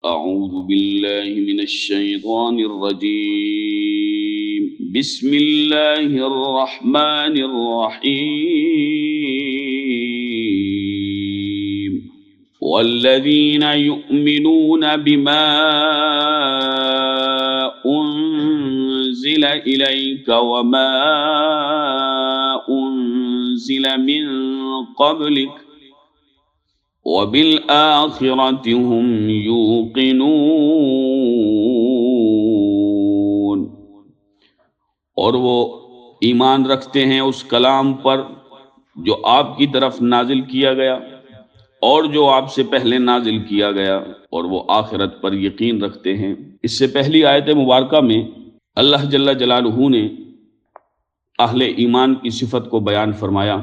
أعوذ بالله من الشيطان الرجيم بسم الله الرحمن الرحيم والذين يؤمنون بما أنزل إليك وما أنزل من قبلك وبالآخرة هم يوقنون، اور وہ ایمان رکھتے ہیں اس کلام پر جو آپ کی طرف نازل کیا گیا اور جو آپ سے پہلے نازل کیا گیا، اور وہ آخرت پر یقین رکھتے ہیں۔ اس سے پہلی آیت مبارکہ میں اللہ جل جلالہ نے اہل ایمان کی صفت کو بیان فرمایا،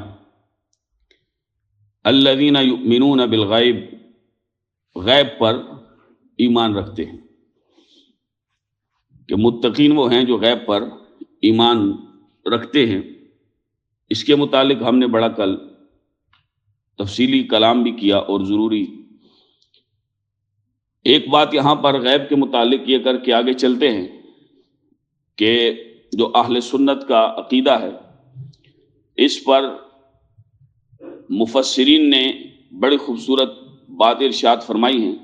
الذین یؤمنون بالغیب، غیب پر ایمان رکھتے ہیں، کہ متقین وہ ہیں جو غیب پر ایمان رکھتے ہیں۔ اس کے متعلق ہم نے بڑا کل تفصیلی کلام بھی کیا، اور ضروری ایک بات یہاں پر غیب کے متعلق یہ کر کے آگے چلتے ہیں کہ جو اہل سنت کا عقیدہ ہے، اس پر مفسرین نے بڑی خوبصورت بات ارشاد فرمائی ہیں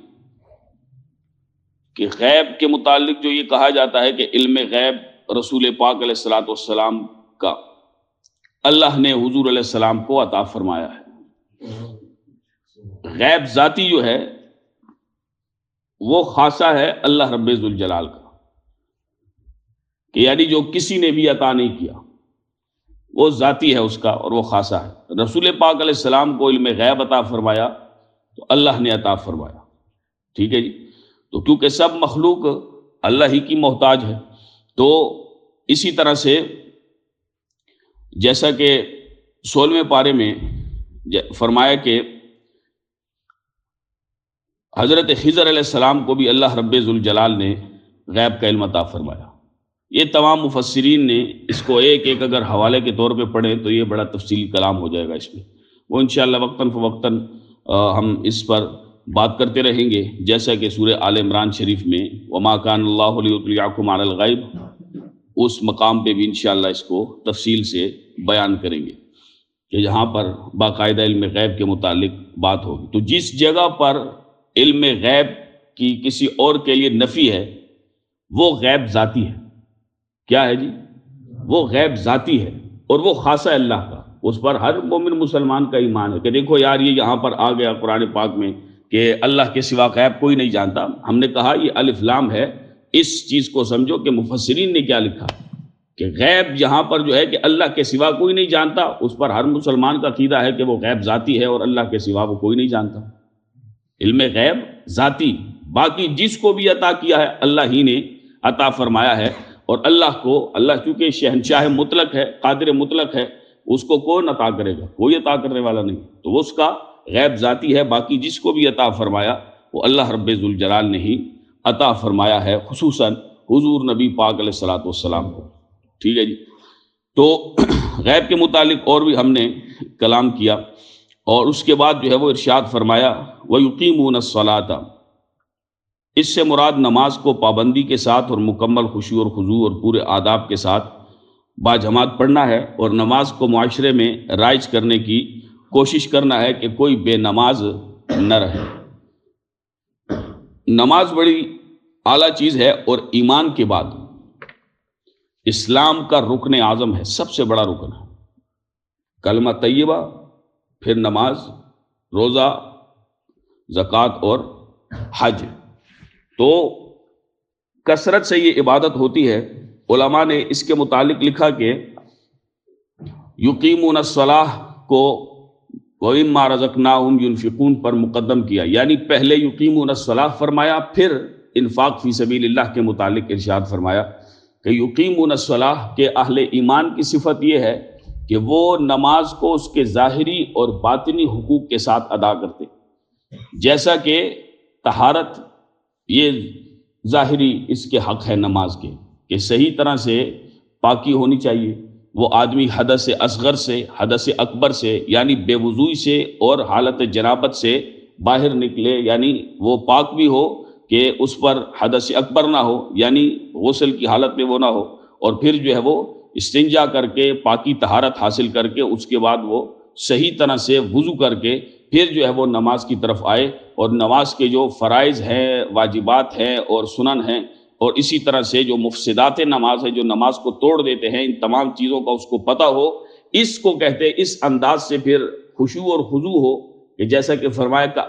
کہ غیب کے متعلق جو یہ کہا جاتا ہے کہ علم غیب رسول پاک علیہ الصلوۃ والسلام کا اللہ نے حضور علیہ السلام کو عطا فرمایا ہے۔ غیب ذاتی جو ہے وہ خاصہ ہے اللہ رب ذوالجلال کا، کہ یعنی جو کسی نے بھی عطا نہیں کیا، وہ ذاتی ہے اس کا اور وہ خاصہ ہے۔ رسول پاک علیہ السلام کو علم غیب عطا فرمایا تو اللہ نے عطا فرمایا، ٹھیک ہے جی۔ تو کیونکہ سب مخلوق اللہ ہی کی محتاج ہے، تو اسی طرح سے جیسا کہ 16ویں پارے میں فرمایا کہ حضرت خضر علیہ السلام کو بھی اللہ رب ذوالجلال نے غیب کا علم عطا فرمایا۔ یہ تمام مفسرین نے اس کو ایک ایک اگر حوالے کے طور پہ پڑھیں تو یہ بڑا تفصیلی کلام ہو جائے گا اس میں، وہ انشاءاللہ وقتاً فوقتاً ہم اس پر بات کرتے رہیں گے، جیسا کہ سورہ آل عمران شریف میں وما کان اللہ لیطلعکم علی الغیب، اس مقام پہ بھی انشاءاللہ اس کو تفصیل سے بیان کریں گے کہ جہاں پر باقاعدہ علم غیب کے متعلق بات ہوگی۔ تو جس جگہ پر علم غیب کی کسی اور کے لیے نفی ہے وہ غیب ذاتی ہے۔ کیا ہے جی؟ وہ غیب ذاتی ہے اور وہ خاصہ اللہ کا، اس پر ہر مومن مسلمان کا ایمان ہے کہ دیکھو یار یہ یہاں پر آ گیا قرآن پاک میں کہ اللہ کے سوا غیب کوئی نہیں جانتا۔ ہم نے کہا یہ الف لام ہے، اس چیز کو سمجھو کہ مفسرین نے کیا لکھا کہ غیب یہاں پر جو ہے کہ اللہ کے سوا کوئی نہیں جانتا، اس پر ہر مسلمان کا عقیدہ ہے کہ وہ غیب ذاتی ہے اور اللہ کے سوا وہ کوئی نہیں جانتا۔ علم غیب ذاتی، باقی جس کو بھی عطا کیا ہے اللہ ہی نے عطا فرمایا ہے، اور اللہ کو، اللہ چونکہ شہنشاہ مطلق ہے، قادر مطلق ہے، اس کو کون عطا کرے گا؟ کوئی عطا کرنے والا نہیں، تو وہ اس کا غیب ذاتی ہے۔ باقی جس کو بھی عطا فرمایا وہ اللہ رب ذوالجلال نے ہی عطا فرمایا ہے، خصوصاً حضور نبی پاک علیہ الصلوۃ والسلام کو، ٹھیک ہے جی۔ تو غیب کے متعلق اور بھی ہم نے کلام کیا، اور اس کے بعد جو ہے وہ ارشاد فرمایا وَيُقِيمُونَ الصَّلَاةَ، اس سے مراد نماز کو پابندی کے ساتھ اور مکمل خشوع اور خضوع اور پورے آداب کے ساتھ باجماعت پڑھنا ہے، اور نماز کو معاشرے میں رائج کرنے کی کوشش کرنا ہے کہ کوئی بے نماز نہ رہے۔ نماز بڑی اعلیٰ چیز ہے، اور ایمان کے بعد اسلام کا رکن اعظم ہے، سب سے بڑا رکن ہے۔ کلمہ طیبہ، پھر نماز، روزہ، زکوٰۃ اور حج۔ تو کثرت سے یہ عبادت ہوتی ہے۔ علماء نے اس کے متعلق لکھا کہ یقیمون الصلاۃ کو وَمِمَّا رَزَقْنَاهُمْ يُنْفِقُونَ پر مقدم کیا، یعنی پہلے یقیمون الصلاۃ فرمایا، پھر انفاق فی سبیل اللہ کے متعلق ارشاد فرمایا کہ یقیمون الصلاۃ کے اہل ایمان کی صفت یہ ہے کہ وہ نماز کو اس کے ظاہری اور باطنی حقوق کے ساتھ ادا کرتے، جیسا کہ طہارت یہ ظاہری اس کے حق ہے نماز کے، کہ صحیح طرح سے پاکی ہونی چاہیے۔ وہ آدمی حدث اصغر سے، حدث اکبر سے یعنی بے وضوئی سے اور حالت جنابت سے باہر نکلے، یعنی وہ پاک بھی ہو کہ اس پر حدث اکبر نہ ہو، یعنی غسل کی حالت میں وہ نہ ہو، اور پھر جو ہے وہ استنجا کر کے پاکی طہارت حاصل کر کے اس کے بعد وہ صحیح طرح سے وضو کر کے پھر جو ہے وہ نماز کی طرف آئے، اور نماز کے جو فرائض ہیں، واجبات ہیں اور سنن ہیں، اور اسی طرح سے جو مفسدات نماز ہے، جو نماز کو توڑ دیتے ہیں، ان تمام چیزوں کا اس کو پتہ ہو۔ اس کو کہتے ہیں، اس انداز سے پھر خشوع اور خضوع ہو، کہ جیسا کہ فرمایا کہ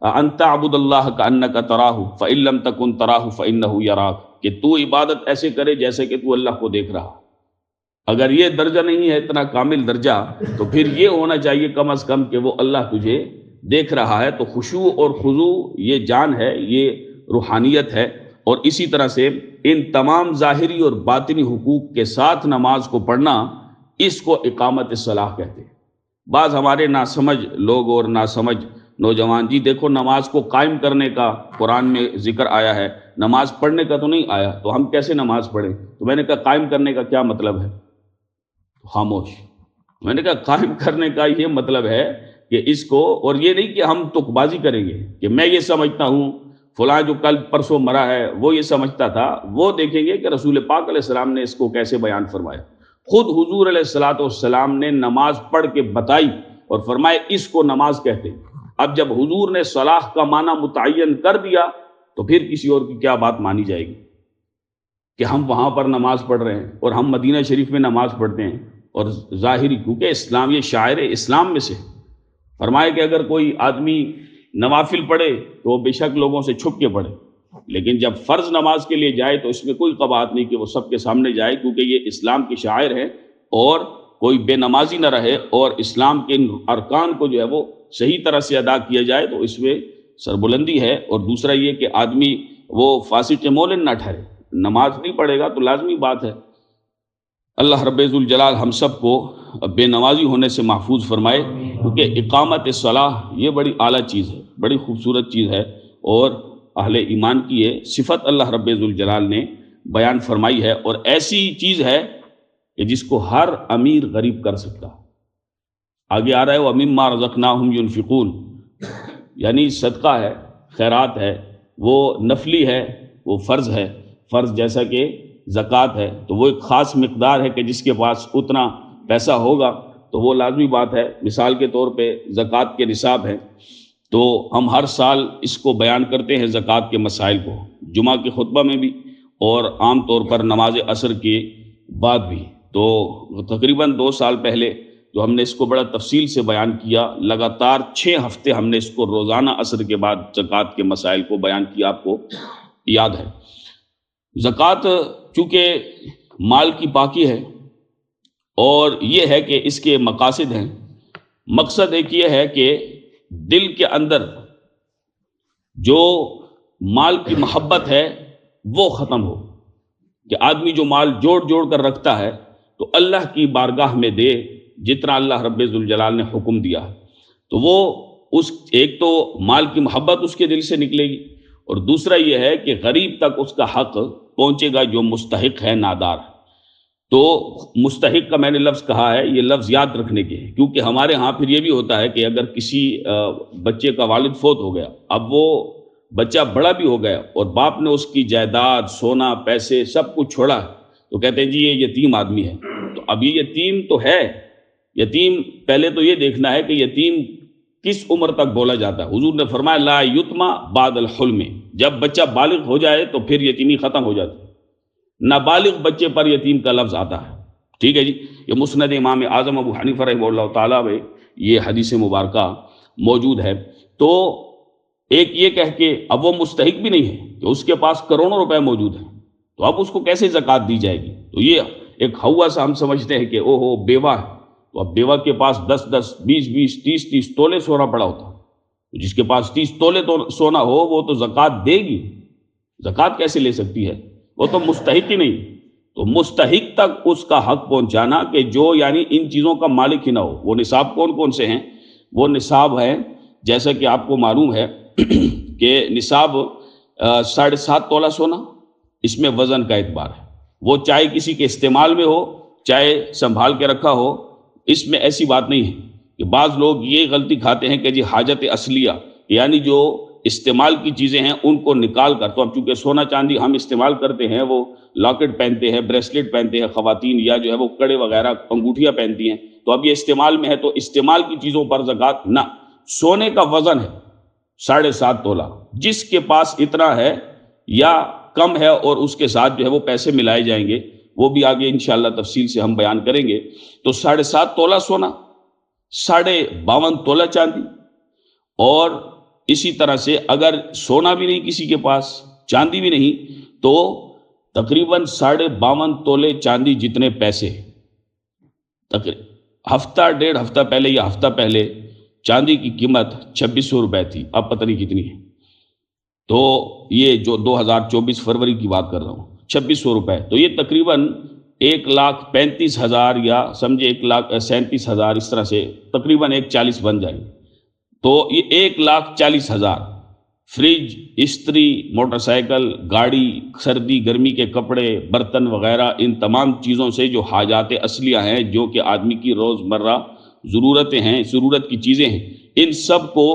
انت عبد اللہ کانک تراہ فان لم تکن تراہ فانہ یراک، کہ تو عبادت ایسے کرے جیسے کہ تو اللہ کو دیکھ رہا۔ اگر یہ درجہ نہیں ہے، اتنا کامل درجہ، تو پھر یہ ہونا چاہیے کم از کم کہ وہ اللہ تجھے دیکھ رہا ہے۔ تو خشوع اور خضوع یہ جان ہے، یہ روحانیت ہے، اور اسی طرح سے ان تمام ظاہری اور باطنی حقوق کے ساتھ نماز کو پڑھنا، اس کو اقامت الصلاح کہتے ہیں۔ بعض ہمارے ناسمجھ لوگ اور ناسمجھ نوجوان، جی دیکھو نماز کو قائم کرنے کا قرآن میں ذکر آیا ہے، نماز پڑھنے کا تو نہیں آیا، تو ہم کیسے نماز پڑھیں؟ تو میں نے کہا قائم کرنے کا کیا مطلب ہے؟ خاموش۔ میں نے کہا قائم کرنے کا یہ مطلب ہے کہ اس کو، اور یہ نہیں کہ ہم تک بازی کریں گے کہ میں یہ سمجھتا ہوں، فلاں جو کل پرسوں مرا ہے وہ یہ سمجھتا تھا، وہ دیکھیں گے کہ رسول پاک علیہ السلام نے اس کو کیسے بیان فرمایا۔ خود حضور علیہ الصلوۃ والسلام نے نماز پڑھ کے بتائی اور فرمایا اس کو نماز کہتے ہیں۔ اب جب حضور نے صلاح کا معنی متعین کر دیا تو پھر کسی اور کی کیا بات مانی جائے گی کہ ہم وہاں پر نماز پڑھ رہے ہیں اور ہم مدینہ شریف میں نماز پڑھتے ہیں، اور ظاہری، کیونکہ اسلام یہ شاعر اسلام میں سے فرمائے کہ اگر کوئی آدمی نوافل پڑھے تو وہ بے شک لوگوں سے چھپ کے پڑھے، لیکن جب فرض نماز کے لیے جائے تو اس میں کوئی قباحت نہیں کہ وہ سب کے سامنے جائے، کیونکہ یہ اسلام کی شاعر ہے، اور کوئی بے نمازی نہ رہے اور اسلام کے ارکان کو جو ہے وہ صحیح طرح سے ادا کیا جائے، تو اس میں سربلندی ہے۔ اور دوسرا یہ کہ آدمی وہ فاسق مولن نہ ٹھہرے، نماز نہیں پڑھے گا تو لازمی بات ہے۔ اللہ رب ذوالجلال ہم سب کو بے نمازی ہونے سے محفوظ فرمائے، کیونکہ اقامت صلاح یہ بڑی اعلیٰ چیز ہے، بڑی خوبصورت چیز ہے، اور اہل ایمان کی یہ صفت اللہ رب ذوالجلال نے بیان فرمائی ہے، اور ایسی چیز ہے کہ جس کو ہر امیر غریب کر سکتا۔ آگے آ رہا ہے وَمِمَّا رَزَقْنَاهُمْ يُنْفِقُونَ، یعنی صدقہ ہے، خیرات ہے، وہ نفلی ہے، وہ فرض ہے۔ فرض جیسا کہ زکوٰۃ ہے تو وہ ایک خاص مقدار ہے کہ جس کے پاس اتنا پیسہ ہوگا تو وہ لازمی بات ہے۔ مثال کے طور پہ زکوٰۃ کے نصاب ہے، تو ہم ہر سال اس کو بیان کرتے ہیں، زکوٰۃ کے مسائل کو، جمعہ کے خطبہ میں بھی اور عام طور پر نماز عصر کے بعد بھی۔ تو تقریباً 2 سال پہلے جو ہم نے اس کو بڑا تفصیل سے بیان کیا، لگاتار 6 ہفتے ہم نے اس کو روزانہ عصر کے بعد زکوٰۃ کے مسائل کو بیان کیا، آپ کو یاد ہے۔ زکوٰۃ چونکہ مال کی پاکی ہے، اور یہ ہے کہ اس کے مقاصد ہیں۔ مقصد ایک یہ ہے کہ دل کے اندر جو مال کی محبت ہے وہ ختم ہو، کہ آدمی جو مال جوڑ جوڑ کر رکھتا ہے تو اللہ کی بارگاہ میں دے جتنا اللہ رب ذوالجلال نے حکم دیا، تو وہ اس ایک تو مال کی محبت اس کے دل سے نکلے گی، اور دوسرا یہ ہے کہ غریب تک اس کا حق پہنچے گا جو مستحق ہے، نادار۔ تو مستحق کا میں نے لفظ کہا ہے، یہ لفظ یاد رکھنے کے ہیں، کیونکہ ہمارے ہاں پھر یہ بھی ہوتا ہے کہ اگر کسی بچے کا والد فوت ہو گیا، اب وہ بچہ بڑا بھی ہو گیا اور باپ نے اس کی جائیداد، سونا، پیسے سب کچھ چھوڑا، تو کہتے ہیں جی یہ یتیم آدمی ہے۔ تو اب یہ یتیم تو ہے، یتیم پہلے تو یہ دیکھنا ہے کہ یتیم کس عمر تک بولا جاتا ہے۔ حضور نے فرمایا لا یتما بعد الحلم، جب بچہ بالغ ہو جائے تو پھر یتیمی ختم ہو جاتی ہے، نابالغ بچے پر یتیم کا لفظ آتا ہے۔ ٹھیک ہے جی، یہ مسند امام اعظم ابو حنیفہ رحمہ اللہ تعالیٰ میں یہ حدیث مبارکہ موجود ہے۔ تو ایک یہ کہہ کے اب وہ مستحق بھی نہیں ہے کہ اس کے پاس کروڑوں روپے موجود ہیں، تو اب اس کو کیسے زکوٰۃ دی جائے گی؟ تو یہ ایک ہوا سا ہم سمجھتے ہیں کہ او ہو بیوہ ہے، تو اب بیوہ کے پاس 10 20 30 تولے سونا پڑا ہوتا، جس کے پاس 30 تولے سونا ہو وہ تو زکوٰۃ دے گی، زکوٰۃ کیسے لے سکتی ہے؟ وہ تو مستحق ہی نہیں۔ تو مستحق تک اس کا حق پہنچانا کہ جو یعنی ان چیزوں کا مالک ہی نہ ہو۔ وہ نصاب کون کون سے ہیں؟ وہ نصاب ہیں جیسا کہ آپ کو معلوم ہے کہ نصاب 7.5 تولہ سونا، اس میں وزن کا اعتبار ہے، وہ چاہے کسی کے استعمال میں ہو چاہے سنبھال کے رکھا ہو، اس میں ایسی بات نہیں ہے۔ کہ بعض لوگ یہ غلطی کھاتے ہیں کہ جی حاجت اصلیہ، یعنی جو استعمال کی چیزیں ہیں ان کو نکال کر، تو اب چونکہ سونا چاندی ہم استعمال کرتے ہیں، وہ لاکٹ پہنتے ہیں، بریسلیٹ پہنتے ہیں خواتین، یا جو ہے وہ کڑے وغیرہ انگوٹھیاں پہنتی ہیں، تو اب یہ استعمال میں ہے، تو استعمال کی چیزوں پر زکوٰۃ نہ۔ سونے کا وزن ہے 7.5 تولہ، جس کے پاس اتنا ہے یا کم ہے اور اس کے ساتھ جو ہے وہ پیسے ملائے جائیں گے، وہ بھی آگے انشاءاللہ تفصیل سے ہم بیان کریں گے۔ تو 7.5 تولہ سونا، 52.5 تولہ چاندی، اور اسی طرح سے اگر سونا بھی نہیں کسی کے پاس، چاندی بھی نہیں، تو تقریباً 52.5 تولے چاندی جتنے پیسے، ہفتہ ڈیڑھ ہفتہ پہلے یا ہفتہ پہلے چاندی کی قیمت 2600 روپے تھی، اب پتہ نہیں کتنی ہے، تو یہ جو 2024 فروری کی بات کر رہا ہوں، 2600 روپے، تو یہ تقریباً 1,35,000 یا سمجھے 1,37,000، اس طرح سے تقریباً 1,40 بن جائیں گے، تو یہ 1,40,000 فریج، استری، موٹر سائیکل، گاڑی، سردی گرمی کے کپڑے، برتن وغیرہ، ان تمام چیزوں سے جو حاجات اصلیہ ہیں، جو کہ آدمی کی روزمرہ ضرورتیں ہیں، ضرورت کی چیزیں ہیں، ان سب کو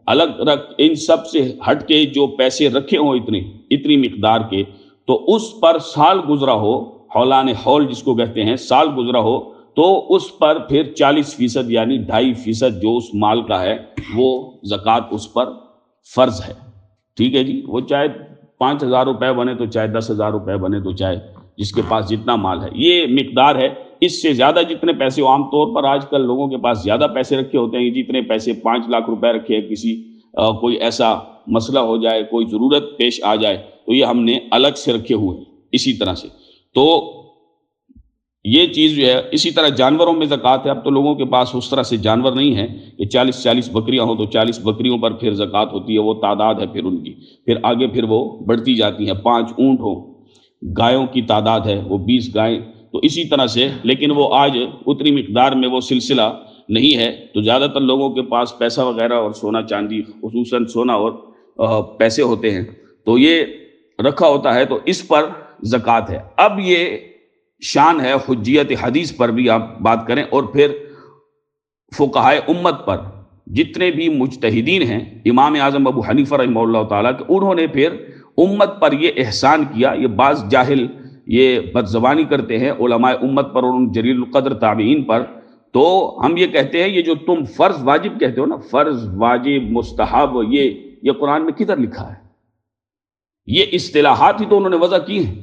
الگ رکھ، ان سب سے ہٹ کے جو پیسے رکھے ہوں اتنی مقدار کے، تو اس پر سال گزرا ہو، حولان حول جس کو کہتے ہیں، سال گزرا ہو، تو اس پر پھر 40% یعنی 2.5% جو اس مال کا ہے وہ زکوٰۃ اس پر فرض ہے۔ ٹھیک ہے جی، وہ چاہے 5,000 روپے بنے تو چاہے 10,000 روپے بنے تو چاہے جس کے پاس جتنا مال ہے، یہ مقدار ہے۔ اس سے زیادہ جتنے پیسے، عام طور پر آج کل لوگوں کے پاس زیادہ پیسے رکھے ہوتے ہیں، جتنے پیسے 5 لاکھ روپے رکھے، کسی کوئی ایسا مسئلہ ہو جائے، کوئی ضرورت پیش آ جائے، تو یہ ہم نے الگ سے رکھے ہوئے ہیں۔ اسی طرح سے تو یہ چیز جو ہے، اسی طرح جانوروں میں زکوٰۃ ہے۔ اب تو لوگوں کے پاس اس طرح سے جانور نہیں ہیں کہ 40 بکریاں ہوں تو 40 بکریوں پر پھر زکوٰۃ ہوتی ہے، وہ تعداد ہے پھر ان کی، پھر آگے پھر وہ بڑھتی جاتی ہیں۔ 5 اونٹ ہوں، گایوں کی تعداد ہے وہ 20 گائیں، تو اسی طرح سے، لیکن وہ آج اتنی مقدار میں وہ سلسلہ نہیں ہے، تو زیادہ تر لوگوں کے پاس پیسہ وغیرہ اور سونا چاندی، خصوصاً سونا اور پیسے ہوتے ہیں، تو یہ رکھا ہوتا ہے، تو اس پر زکوٰۃ ہے۔ اب یہ شان ہے حجیت حدیث پر بھی آپ بات کریں، اور پھر فقہائے امت پر، جتنے بھی مجتہدین ہیں، امام اعظم ابو حنیفہ رحمہ اللہ تعالیٰ، کہ انہوں نے پھر امت پر یہ احسان کیا۔ یہ بعض جاہل یہ بدزبانی کرتے ہیں علماء امت پر اور ان جلیل القدر تابعین پر، تو ہم یہ کہتے ہیں، یہ جو تم فرض واجب کہتے ہو نا، فرض واجب مستحب، یہ قرآن میں کدھر لکھا ہے؟ یہ اصطلاحات ہی تو انہوں نے وضع کی ہیں۔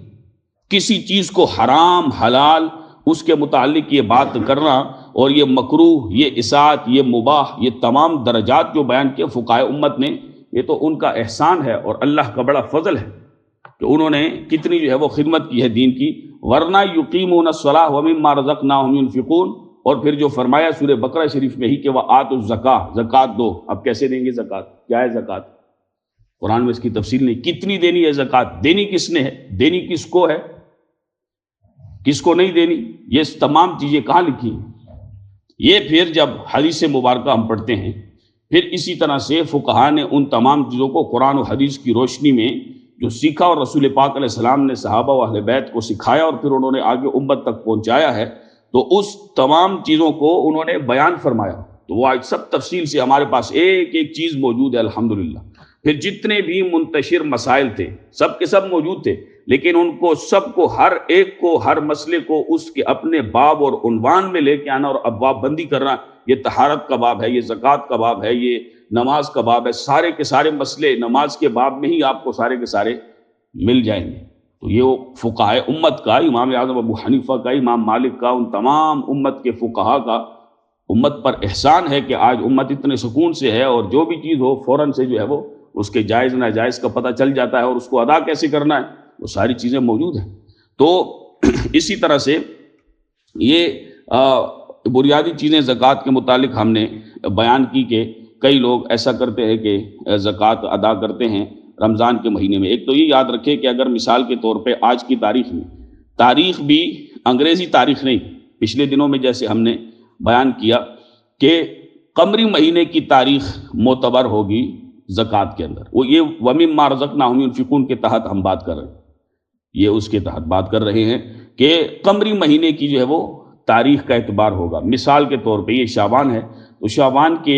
کسی چیز کو حرام حلال اس کے متعلق یہ بات کرنا، اور یہ مکروہ، یہ اصاعت، یہ مباح، یہ تمام درجات جو بیان کیے فقہائے امت نے، یہ تو ان کا احسان ہے اور اللہ کا بڑا فضل ہے کہ انہوں نے کتنی جو ہے وہ خدمت کی ہے دین کی۔ ورنہ یقیمون الصلاۃ ومما رزقناہم ينفقون، اور پھر جو فرمایا سورہ بقرہ شریف میں ہی کہ وآتوا الزکاۃ، زکوٰۃ دو۔ اب کیسے دیں گے زکوٰۃ؟ کیا ہے زکوٰۃ؟ قرآن میں اس کی تفصیل نہیں، کتنی دینی ہے زکوٰۃ، دینی کس نے ہے، دینی کس کو ہے، کس کو نہیں دینی، یہ تمام چیزیں کہاں لکھی ہیں؟ یہ پھر جب حدیث مبارکہ ہم پڑھتے ہیں، پھر اسی طرح سے فقہاء نے ان تمام چیزوں کو قرآن و حدیث کی روشنی میں جو سیکھا، اور رسول پاک علیہ السلام نے صحابہ و اہل بیت کو سکھایا، اور پھر انہوں نے آگے امت تک پہنچایا ہے، تو اس تمام چیزوں کو انہوں نے بیان فرمایا۔ تو وہ آج سب تفصیل سے ہمارے پاس ایک ایک چیز موجود ہے الحمدللہ۔ پھر جتنے بھی منتشر مسائل تھے سب کے سب موجود تھے، لیکن ان کو سب کو، ہر ایک کو، ہر مسئلے کو اس کے اپنے باب اور عنوان میں لے کے آنا اور ابواب بندی کرنا۔ یہ طہارت کا باب ہے، یہ زکوٰۃ کا باب ہے، یہ نماز کا باب ہے، سارے کے سارے مسئلے نماز کے باب میں ہی آپ کو سارے کے سارے مل جائیں گے۔ تو یہ فقہائے امت کا، امام اعظم ابو حنیفہ کا، امام مالک کا، ان تمام امت کے فقہاء کا امت پر احسان ہے کہ آج امت اتنے سکون سے ہے، اور جو بھی چیز ہو فوراً سے جو ہے وہ اس کے جائز ناجائز کا پتہ چل جاتا ہے، اور اس کو ادا کیسے کرنا ہے وہ ساری چیزیں موجود ہیں۔ تو اسی طرح سے یہ بنیادی چیزیں زکوٰۃ کے متعلق ہم نے بیان کی کہ کئی لوگ ایسا کرتے ہیں کہ زکوٰۃ ادا کرتے ہیں رمضان کے مہینے میں۔ ایک تو یہ یاد رکھے کہ اگر مثال کے طور پہ آج کی تاریخ میں، تاریخ بھی انگریزی تاریخ نہیں، پچھلے دنوں میں جیسے ہم نے بیان کیا کہ قمری مہینے کی تاریخ معتبر ہوگی زکوٰۃ کے اندر، وہ یہ وَمِمَّا رَزَقْنَاهُمْ يُنْفِقُونَ کے تحت ہم بات کر رہے ہیں، یہ اس کے تحت بات کر رہے ہیں کہ قمری مہینے کی جو ہے وہ تاریخ کا اعتبار ہوگا۔ مثال کے طور پہ یہ شعبان ہے، تو شعبان کے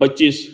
25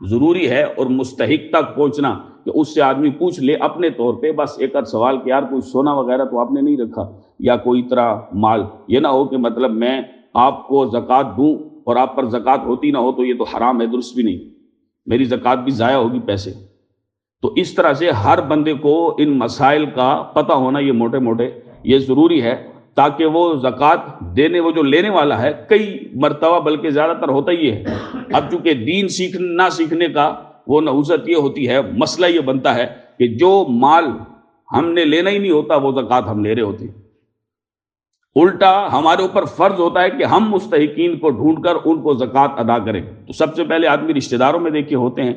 ضروری ہے اور مستحق تک پہنچنا کہ اس سے آدمی پوچھ لے اپنے طور پہ بس ایک آدھ سوال کہ یار کوئی سونا وغیرہ تو آپ نے نہیں رکھا یا کوئی طرح مال. یہ نہ ہو کہ مطلب میں آپ کو زکوٰۃ دوں اور آپ پر زکوٰۃ ہوتی نہ ہو تو یہ تو حرام ہے, درست بھی نہیں, میری زکوٰۃ بھی ضائع ہوگی پیسے. تو اس طرح سے ہر بندے کو ان مسائل کا پتہ ہونا یہ موٹے موٹے یہ ضروری ہے تاکہ وہ زکوٰۃ دینے, وہ جو لینے والا ہے کئی مرتبہ بلکہ زیادہ تر ہوتا ہی ہے. اب چونکہ دین نہ سیکھنے کا وہ نحوست یہ ہوتی ہے, مسئلہ یہ بنتا ہے کہ جو مال ہم نے لینا ہی نہیں ہوتا وہ زکوٰۃ ہم لے رہے ہوتے ہیں. الٹا ہمارے اوپر فرض ہوتا ہے کہ ہم مستحقین کو ڈھونڈ کر ان کو زکوٰۃ ادا کریں. تو سب سے پہلے آدمی رشتہ داروں میں دیکھے ہوتے ہیں,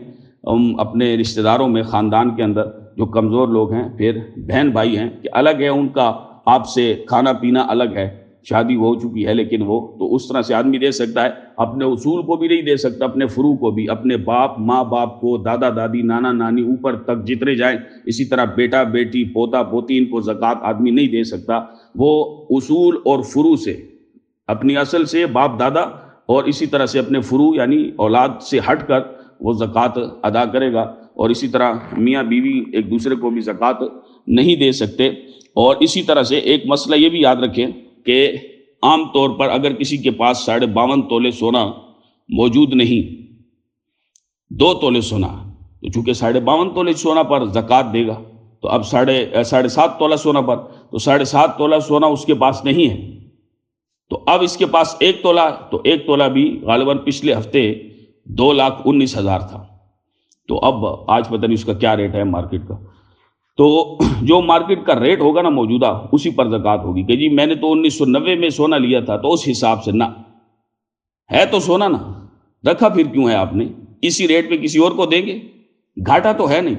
اپنے رشتہ داروں میں خاندان کے اندر جو کمزور لوگ ہیں, پھر بہن بھائی ہیں کہ الگ ہے ان کا آپ سے کھانا پینا الگ ہے, شادی ہو چکی ہے لیکن وہ تو اس طرح سے آدمی دے سکتا ہے, اپنے اصول کو بھی نہیں دے سکتا, اپنے فروع کو بھی, اپنے باپ ماں باپ کو, دادا دادی نانا نانی اوپر تک جتنے جائیں, اسی طرح بیٹا بیٹی پوتا پوتی ان کو زکوٰۃ آدمی نہیں دے سکتا. وہ اصول اور فروع سے, اپنی اصل سے باپ دادا اور اسی طرح سے اپنے فروع یعنی اولاد سے ہٹ کر وہ زکوٰۃ ادا کرے گا. اور اسی طرح میاں بیوی ایک دوسرے کو بھی زکوٰۃ نہیں دے سکتے. اور اسی طرح سے ایک مسئلہ یہ بھی یاد رکھیں کہ عام طور پر اگر کسی کے پاس 52.5 تولے سونا موجود نہیں, 2 تولے سونا, تو چونکہ 52.5 تولے سونا پر زکوٰۃ دے گا, تو اب 7.5 تولہ سونا پر, تو 7.5 تولہ سونا اس کے پاس نہیں ہے, تو اب اس کے پاس 1 تولہ, تو 1 تولہ بھی غالباً پچھلے ہفتے 2,19,000 تھا. تو اب آج پتہ نہیں اس کا کیا ریٹ ہے مارکیٹ کا. تو جو مارکیٹ کا ریٹ ہوگا نا موجودہ, اسی پر زکوٰۃ ہوگی کہ جی میں نے تو 1990 میں سونا لیا تھا تو اس حساب سے, نہ ہے تو سونا نا رکھا پھر کیوں ہے آپ نے, اسی ریٹ پہ کسی اور کو دیں گے, گھاٹا تو ہے نہیں.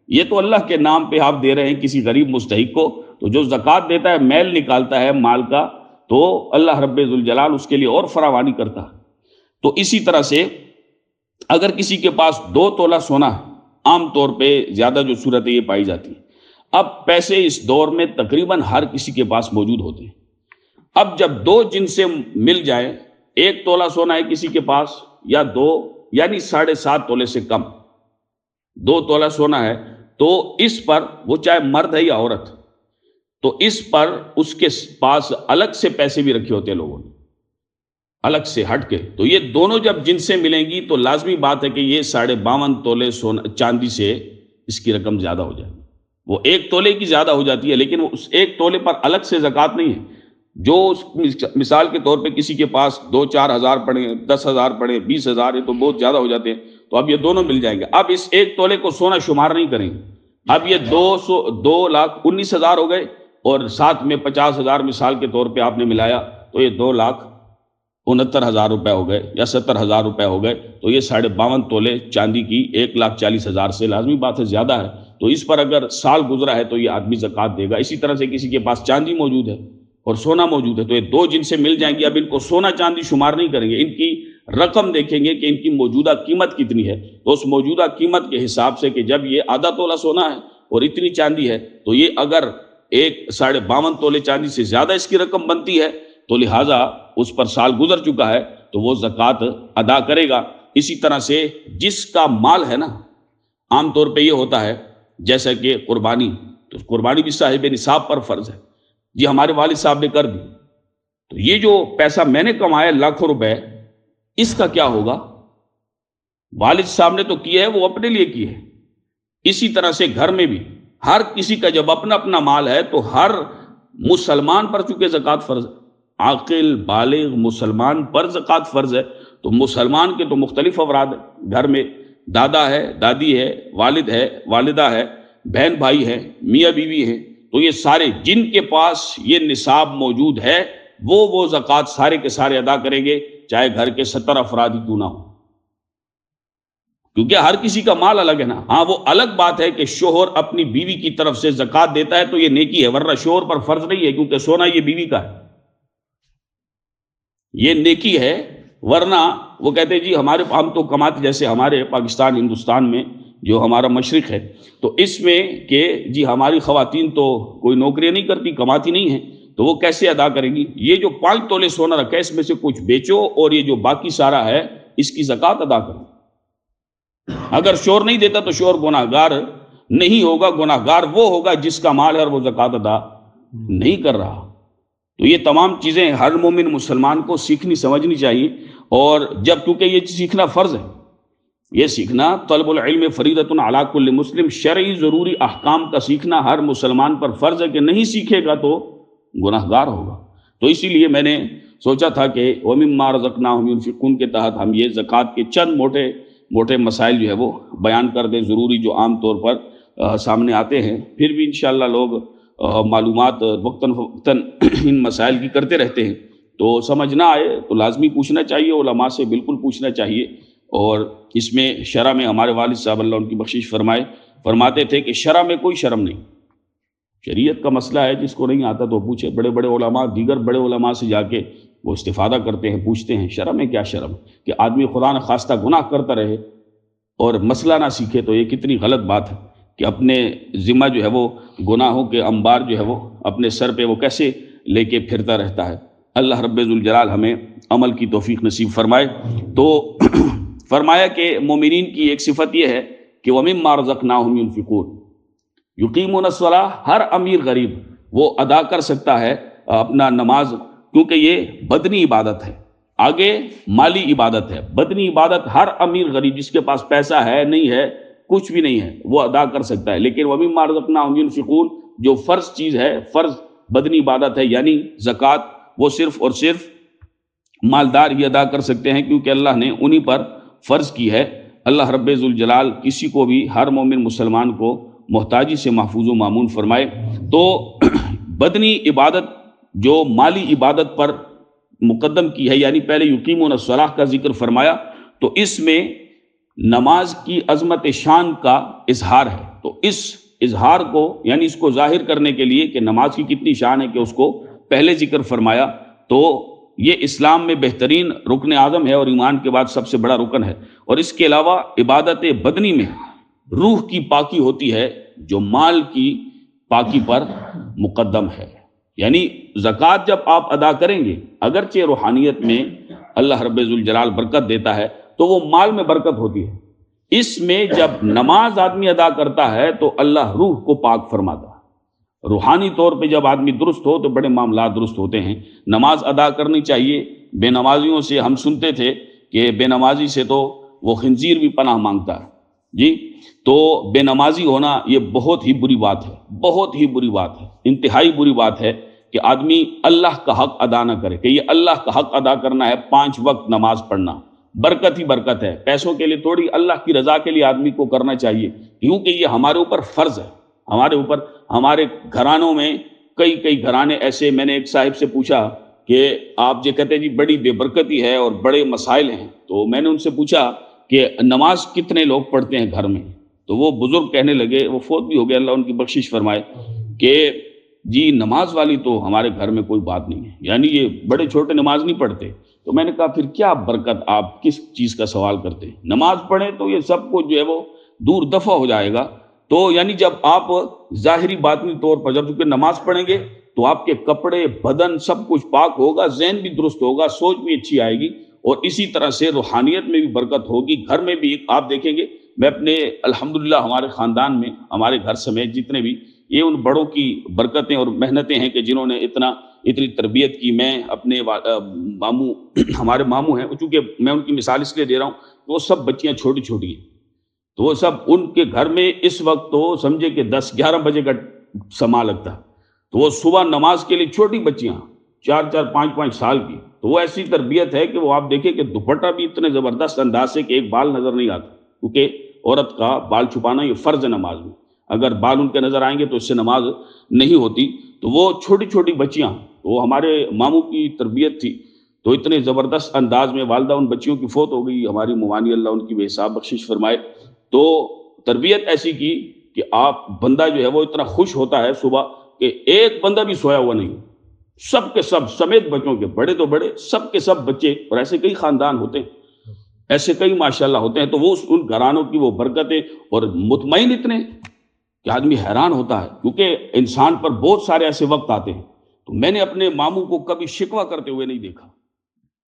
یہ تو اللہ کے نام پہ آپ دے رہے ہیں کسی غریب مستحق کو. تو جو زکوٰۃ دیتا ہے, میل نکالتا ہے مال کا, تو اللہ رب ذوالجلال اس کے لیے اور فراوانی کرتا ہے. تو اسی طرح سے اگر کسی کے پاس 2 تولہ سونا ہے, عام طور پہ زیادہ جو صورت یہ پائی جاتی ہے, اب پیسے اس دور میں تقریباً ہر کسی کے پاس موجود ہوتے ہیں. اب جب 2 جن سے مل جائیں, 1 تولہ سونا ہے کسی کے پاس یا 2 یعنی 7.5 تولے سے کم 2 تولہ سونا ہے, تو اس پر وہ چاہے مرد ہے یا عورت, تو اس پر اس کے پاس الگ سے پیسے بھی رکھے ہوتے ہیں لوگوں نے, الگ سے ہٹ کے. تو یہ دونوں جب جن سے ملیں گی تو لازمی بات ہے کہ یہ 52.5 تولے سونا چاندی سے اس کی رقم زیادہ ہو جائے گی. وہ 1 تولے کی زیادہ ہو جاتی ہے, لیکن وہ اس 1 تولے پر الگ سے زکوٰۃ نہیں ہے. جو مثال کے طور پہ کسی کے پاس 2-4 ہزار پڑے, 10 ہزار پڑے, 20 ہزار, یہ تو بہت زیادہ ہو جاتے ہیں, تو اب یہ دونوں مل جائیں گے. اب اس 1 تولے کو سونا شمار نہیں کریں گے, اب یہ 2,19,000 ہو گئے, اور ساتھ میں 50,000 مثال کے طور پہ آپ نے ملایا, تو یہ 2,69,000 روپے ہو گئے یا 70,000 روپے ہو گئے. تو یہ 52.5 تولے چاندی کی 1,40,000 سے لازمی بات ہے زیادہ ہے. تو اس پر اگر سال گزرا ہے تو یہ آدمی زکوٰۃ دے گا. اسی طرح سے کسی کے پاس چاندی موجود ہے اور سونا موجود ہے, تو یہ 2 جن سے مل جائیں گی. اب ان کو سونا چاندی شمار نہیں کریں گے, ان کی رقم دیکھیں گے کہ ان کی موجودہ قیمت کتنی ہے. تو اس موجودہ قیمت کے حساب سے کہ جب یہ آدھا تولہ سونا ہے اور اتنی چاندی ہے, تو یہ اگر 52.5 تولے چاندی سے زیادہ اس کی رقم بنتی ہے, تو لہٰذا اس پر سال گزر چکا ہے تو وہ زکوٰۃ ادا کرے گا. اسی طرح سے جس کا مال ہے نا, عام طور پہ یہ ہوتا ہے جیسا کہ قربانی, تو قربانی بھی صاحب نصاب پر فرض ہے. جی ہمارے والد صاحب نے کر دی, تو یہ جو پیسہ میں نے کمایا لاکھوں روپے, اس کا کیا ہوگا؟ والد صاحب نے تو کیا ہے, وہ اپنے لیے کی ہے. اسی طرح سے گھر میں بھی ہر کسی کا جب اپنا اپنا مال ہے, تو ہر مسلمان پر چونکہ زکوٰۃ فرض ہے, عاقل بالغ مسلمان پر زکوٰۃ فرض ہے. تو مسلمان کے تو مختلف افراد ہیں, گھر میں دادا ہے, دادی ہے, والد ہے, والدہ ہے, بہن بھائی ہے, میاں بیوی ہے. تو یہ سارے جن کے پاس یہ نصاب موجود ہے, وہ زکوٰۃ سارے کے سارے ادا کریں گے, چاہے گھر کے 70 افراد ہی کیوں نہ ہو, کیونکہ ہر کسی کا مال الگ ہے نا. ہاں وہ الگ بات ہے کہ شوہر اپنی بیوی کی طرف سے زکوٰۃ دیتا ہے تو یہ نیکی ہے, ورنہ شوہر پر فرض نہیں ہے, کیونکہ سونا یہ بیوی کا ہے, یہ نیکی ہے. ورنہ وہ کہتے ہیں جی ہم تو کماتے, جیسے ہمارے پاکستان ہندوستان میں جو ہمارا مشرق ہے, تو اس میں کہ جی ہماری خواتین تو کوئی نوکریاں نہیں کرتی, کماتی نہیں ہیں, تو وہ کیسے ادا کریں گی؟ یہ جو 5 تولے سونا رکھا ہے اس میں سے کچھ بیچو, اور یہ جو باقی سارا ہے اس کی زکوٰۃ ادا کرو. اگر شور نہیں دیتا تو شور گناہگار نہیں ہوگا، گناہگار وہ ہوگا جس کا مال ہے اور وہ زکوٰۃ ادا نہیں کر رہا۔ تو یہ تمام چیزیں ہر مومن مسلمان کو سیکھنی سمجھنی چاہیے، اور جب کیونکہ یہ سیکھنا فرض ہے، یہ سیکھنا طلب العلم فریضۃ علی کل مسلم، شرعی ضروری احکام کا سیکھنا ہر مسلمان پر فرض ہے، کہ نہیں سیکھے گا تو گناہگار ہوگا۔ تو اسی لیے میں نے سوچا تھا کہ وَمِمَّا رَزَقْنَاهُمْ يُنْفِقُونَ کے تحت ہم یہ زکوٰۃ کے چند موٹے مسائل جو ہے وہ بیان کر دیں، ضروری، جو عام طور پر سامنے آتے ہیں۔ پھر بھی انشاءاللہ لوگ معلومات وقتاً فوقتاً ان مسائل کی کرتے رہتے ہیں، تو سمجھ نہ آئے تو لازمی پوچھنا چاہیے، علماء سے بالکل پوچھنا چاہیے۔ اور اس میں شرع میں ہمارے والد صاحب اللہ ان کی بخشش فرماتے تھے کہ شرع میں کوئی شرم نہیں، شریعت کا مسئلہ ہے، جس کو نہیں آتا تو پوچھے۔ بڑے بڑے علماء دیگر بڑے علماء سے جا کے وہ استفادہ کرتے ہیں، پوچھتے ہیں۔ شرع میں کیا شرم کہ آدمی خدا نہ خواستہ گناہ کرتا رہے اور مسئلہ نہ سیکھے، تو یہ کتنی غلط بات ہے کہ اپنے ذمہ جو ہے وہ گناہوں کے انبار جو ہے وہ اپنے سر پہ وہ کیسے لے کے پھرتا رہتا ہے۔ اللہ رب ذوالجلال ہمیں عمل کی توفیق نصیب فرمائے۔ تو فرمایا کہ مومنین کی ایک صفت یہ ہے کہ وَمِمَّا رَزَقْنَاهُمْ يُنْفِقُونَ، یقیمون الصلاۃ، ہر امیر غریب وہ ادا کر سکتا ہے اپنا نماز، کیونکہ یہ بدنی عبادت ہے، آگے مالی عبادت ہے۔ بدنی عبادت ہر امیر غریب جس کے پاس پیسہ ہے نہیں ہے کچھ بھی نہیں ہے وہ ادا کر سکتا ہے، لیکن وَمِمَّا رَزَقْنَاهُمْ يُنْفِقُونَ جو فرض چیز ہے، فرض بدنی عبادت ہے، یعنی زکوٰۃ، وہ صرف اور صرف مالدار ہی ادا کر سکتے ہیں، کیونکہ اللہ نے انہی پر فرض کی ہے۔ اللہ رب ذوالجلال کسی کو بھی، ہر مومن مسلمان کو محتاجی سے محفوظ و معمون فرمائے۔ تو بدنی عبادت جو مالی عبادت پر مقدم کی ہے، یعنی پہلے یقیمون الصلاۃ کا ذکر فرمایا، تو اس میں نماز کی عظمت شان کا اظہار ہے۔ تو اس اظہار کو، یعنی اس کو ظاہر کرنے کے لیے کہ نماز کی کتنی شان ہے، کہ اس کو پہلے ذکر فرمایا۔ تو یہ اسلام میں بہترین رکن اعظم ہے اور ایمان کے بعد سب سے بڑا رکن ہے۔ اور اس کے علاوہ عبادت بدنی میں روح کی پاکی ہوتی ہے، جو مال کی پاکی پر مقدم ہے۔ یعنی زکوٰۃ جب آپ ادا کریں گے، اگرچہ روحانیت میں اللہ رب ذوالجلال برکت دیتا ہے، تو وہ مال میں برکت ہوتی ہے۔ اس میں جب نماز آدمی ادا کرتا ہے تو اللہ روح کو پاک فرماتا ہے۔ روحانی طور پہ جب آدمی درست ہو تو بڑے معاملات درست ہوتے ہیں۔ نماز ادا کرنی چاہیے۔ بے نمازیوں سے ہم سنتے تھے کہ بے نمازی سے تو وہ خنزیر بھی پناہ مانگتا ہے، جی۔ تو بے نمازی ہونا یہ بہت ہی بری بات ہے، بہت ہی بری بات ہے، انتہائی بری بات ہے کہ آدمی اللہ کا حق ادا نہ کرے، کہ یہ اللہ کا حق ادا کرنا ہے 5 وقت نماز پڑھنا، برکت ہی برکت ہے، پیسوں کے لیے تھوڑی، اللہ کی رضا کے لیے آدمی کو کرنا چاہیے، کیونکہ یہ ہمارے اوپر فرض ہے، ہمارے اوپر۔ ہمارے گھرانوں میں کئی گھرانے ایسے، میں نے ایک صاحب سے پوچھا کہ آپ جو کہتے ہیں جی بڑی بے برکتی ہے اور بڑے مسائل ہیں، تو میں نے ان سے پوچھا کہ نماز کتنے لوگ پڑھتے ہیں گھر میں؟ تو وہ بزرگ کہنے لگے، وہ فوت بھی ہو گئے، اللہ ان کی بخشش فرمائے، کہ جی نماز والی تو ہمارے گھر میں کوئی بات نہیں ہے، یعنی یہ بڑے چھوٹے نماز نہیں پڑھتے۔ تو میں نے کہا پھر کیا برکت، آپ کس چیز کا سوال کرتے ہیں؟ نماز پڑھیں تو یہ سب کچھ جو ہے وہ دور دفع ہو جائے گا۔ تو یعنی جب آپ ظاہری باطنی طور پر جب چونکہ نماز پڑھیں گے تو آپ کے کپڑے، بدن سب کچھ پاک ہوگا، ذہن بھی درست ہوگا، سوچ بھی اچھی آئے گی، اور اسی طرح سے روحانیت میں بھی برکت ہوگی۔ گھر میں بھی آپ دیکھیں گے، میں اپنے الحمدللہ ہمارے خاندان میں، ہمارے گھر سمیت جتنے بھی، یہ ان بڑوں کی برکتیں اور محنتیں ہیں کہ جنہوں نے اتنی تربیت کی۔ میں اپنے ماموں، ہمارے ماموں ہیں، چونکہ میں ان کی مثال اس لیے دے رہا ہوں کہ وہ سب بچیاں چھوٹی چھوٹی ہیں، تو وہ سب ان کے گھر میں اس وقت تو سمجھے کہ 10-11 بجے کا سما لگتا ہے، تو وہ صبح نماز کے لیے چھوٹی بچیاں 4-4 5-5 سال کی، تو وہ ایسی تربیت ہے کہ وہ آپ دیکھیں کہ دوپٹہ بھی اتنے زبردست انداز سے کہ ایک بال نظر نہیں آتا، کیونکہ عورت کا بال چھپانا یہ فرض ہے نماز میں، اگر بال ان کے نظر آئیں گے تو اس سے نماز نہیں ہوتی۔ تو وہ چھوٹی چھوٹی بچیاں، وہ ہمارے ماموں کی تربیت تھی، تو اتنے زبردست انداز میں، والدہ ان بچیوں کی فوت ہو گئی، ہماری موانی اللہ ان کی بے حساب بخشش فرمائے، تو تربیت ایسی کی کہ آپ بندہ جو ہے وہ اتنا خوش ہوتا ہے صبح کہ ایک بندہ بھی سویا ہوا نہیں، سب کے سب سمیت بچوں کے، بڑے تو بڑے، سب کے سب بچے، اور ایسے کئی خاندان ہوتے ہیں، ایسے کئی ماشاءاللہ ہوتے ہیں۔ تو وہ ان گھرانوں کی وہ برکتیں، اور مطمئن اتنے کہ آدمی حیران ہوتا ہے، کیونکہ انسان پر بہت سارے ایسے وقت آتے ہیں، تو میں نے اپنے ماموں کو کبھی شکوہ کرتے ہوئے نہیں دیکھا۔